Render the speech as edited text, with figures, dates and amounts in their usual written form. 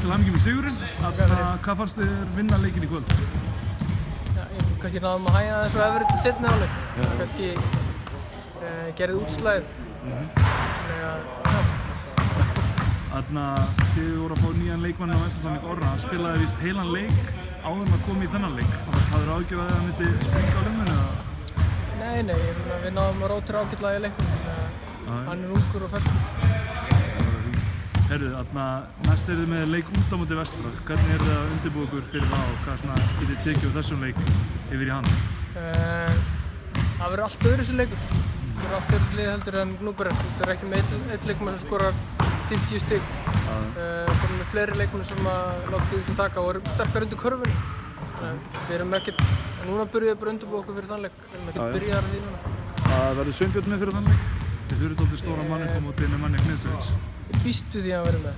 til hamingju með sigurinn. Hvað fannst þér vinna leikinn í kvöld? Já, ég kannski náðum að hægja þessu efrið til seinni hálfleik. Kannski gerði útslagið. Þið voru að fá nýjan leikmann á Vestursamning Orra. Hann spilaði víst heilan leik áður en að koma í þennan leik. Hafðirðu áhyggjur af því að hann myndi springa á limminu? Nei, við náðum að rótira ágætlega í leiknum. Hann ungur og ferskur. Heyrðu, næst þið með leik út á móti Vestra. Hvernig þið að undirbúa ykkur fyrir það og hvað getið þið tekið úr þessum leik yfir í hann? Það verður allt öðruvísi leikur. Það verður allt öðruvísi lið heldur en Gnúpverjar. Það er ekki með einn leikmann sem skorar 50 stig. Bara með fleiri leikmenn sem láta því sem taka og eru sterkar undir körfunni. Við erum ekkert, núna byrjuðum við bara að undirbúa okkur fyrir þann leik. Við erum ekkert byrjaðar því núna. Verður Sveinbjörn með fyrir þann leik? Þið þurfið stóran mann upp á móti með Nemanja Knežević. Ég býstu því að hann verður með.